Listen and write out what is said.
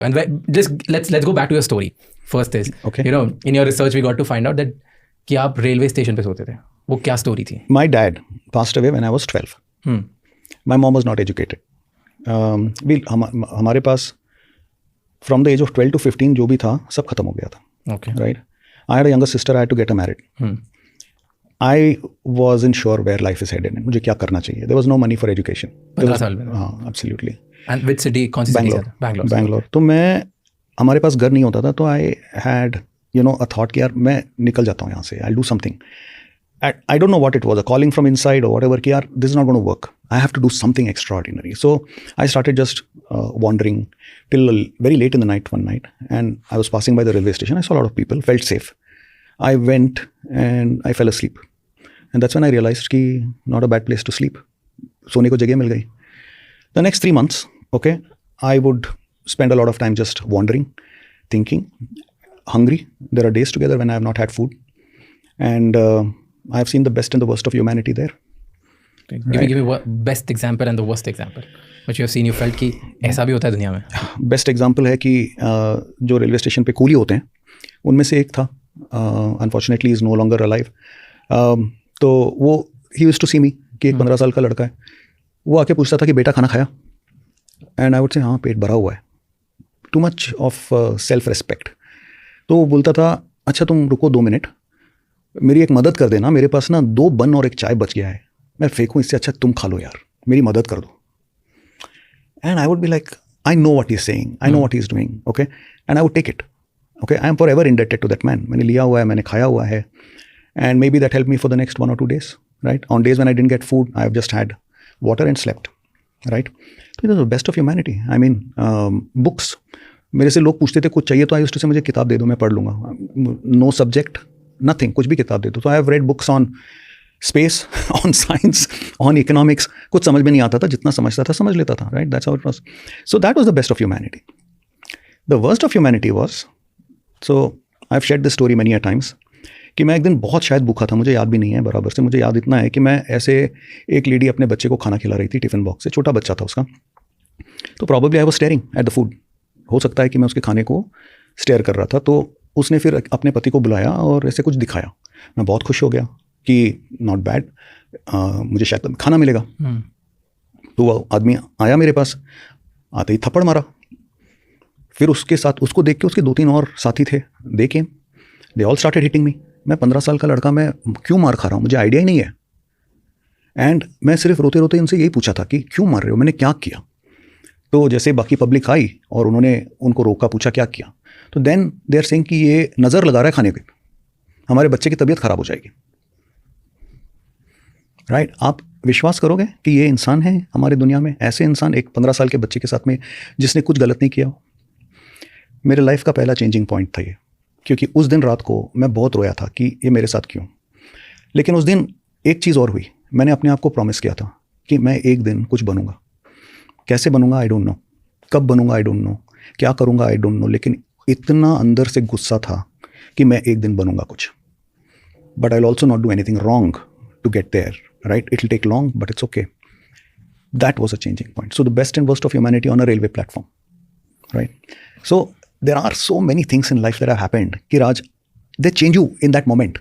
And just let's go back to your story. First is, Okay. you know, in your research we got to find out that कि आप railway station पे सोते थे. वो क्या story थी? My dad passed away when I was 12. My mom was not educated. हमारे पास from the age of 12 to 15 जो भी था सब खत्म हो गया था. Okay. Right? I had a younger sister. I had to get her married. I wasn't sure where life is headed. मुझे क्या करना चाहिए. There was no money for education. 15 साल में. हाँ, absolutely. And which city? कौन सी city? Bangalore. तो हमारे पास घर नहीं होता था तो I had a thought कि यार मैं निकल जाता हूँ यहाँ से. I'll do something. I don't know what it was, a calling from inside or whatever, कि यार this is not going to work. I have to do something extraordinary. So I started just wandering till very late in the night one night, and I was passing by the railway station. I saw a lot of people, felt safe. I went and I fell asleep. And that's when I realized कि not a bad place to sleep. सोने को जगह मिल गई. The next 3 months, okay, I would spend a lot of time just wandering, thinking, hungry. There are days together when I have not had food. And I have seen the best and the worst of humanity there. Give me best example and the worst example which you have seen. You felt कि ऐसा भी होता है दुनिया में. Best example है कि जो रेलवे स्टेशन पे कूली होते हैं उनमें से एक था. Unfortunately is no longer alive. तो वो he used to see me कि एक 15 साल का लड़का है. वो आके पूछता था कि बेटा खाना खाया. And I would say हाँ पेट भरा हुआ है. Too much of self-respect. तो वो बोलता था अच्छा तुम रुको 2 मिनट, मेरी एक मदद कर देना, मेरे पास ना 2 बन और एक चाय बच गया है, मैं फेंकूँ इससे अच्छा तुम खा लो यार, मेरी मदद कर दो. And I would be like I know what he is saying, I know what he is doing, okay, and I would take it. Okay, I am for ever indebted to that man. मैंने लिया हुआ है, मैंने खाया हुआ है, and may be that help me for the next 1 or 2 days, right. On days when I didn't get food I have just had water and slept, right. तो it is the best of humanity. I mean books, मेरे से लोग पूछते थे कुछ चाहिए तो I used to से मुझे किताब दे दो मैं पढ़ लूँगा. नो सब्जेक्ट, नथिंग, कुछ भी किताब दे दो. तो I have read books on space, on science, on economics. कुछ समझ में नहीं आता था, जितना समझता था समझ लेता था, right. That's how it was. So that was the best of humanity. The worst of humanity was, so I have shared this story many a times, कि मैं एक दिन बहुत शायद भूखा था, मुझे याद भी नहीं है बराबर से. मुझे याद इतना है कि मैं ऐसे एक लेडी अपने बच्चे को खाना खिला रही थी टिफ़िन बॉक्स से, छोटा बच्चा था उसका. तो probably I was staring at the food. हो सकता है कि मैं उसके खाने को स्टेयर कर रहा था. तो उसने फिर अपने पति को बुलाया और ऐसे कुछ दिखाया. मैं बहुत खुश हो गया कि नॉट बैड, मुझे शायद खाना मिलेगा. तो वो आदमी आया मेरे पास, आते ही थप्पड़ मारा. फिर उसके साथ उसको देख के उसके 2-3 और साथी थे, they came, they all started hitting me. मैं 15 साल का लड़का, मैं क्यों मार खा रहा हूँ, मुझे आइडिया ही नहीं है. एंड मैं सिर्फ रोते रोते उनसे यही पूछा था कि क्यों मार रहे हो, मैंने क्या किया. तो जैसे बाकी पब्लिक आई और उन्होंने उनको रोका, पूछा क्या किया, तो देन दे आर सेइंग कि ये नज़र लगा रहा है खाने की, हमारे बच्चे की तबीयत खराब हो जाएगी, राइट. आप विश्वास करोगे कि ये इंसान है हमारी दुनिया में, ऐसे इंसान एक 15 साल के बच्चे के साथ में जिसने कुछ गलत नहीं किया हो. मेरे लाइफ का पहला चेंजिंग पॉइंट था ये, क्योंकि उस दिन रात को मैं बहुत रोया था कि ये मेरे साथ क्यों. लेकिन उस दिन एक चीज़ और हुई, मैंने अपने आप को प्रॉमिस किया था कि मैं एक दिन कुछ बनूंगा. कैसे बनूंगा आई डोंट नो, कब बनूंगा आई डोंट नो, क्या करूंगा आई डोंट नो, लेकिन इतना अंदर से गुस्सा था कि मैं एक दिन बनूंगा कुछ. But I will also not do anything wrong to get there, right. It will take long but it's okay. That was a changing point. So the best and worst of humanity on a railway platform, right. So there are so many things in life that have happened, Kiraj, they change you in that moment.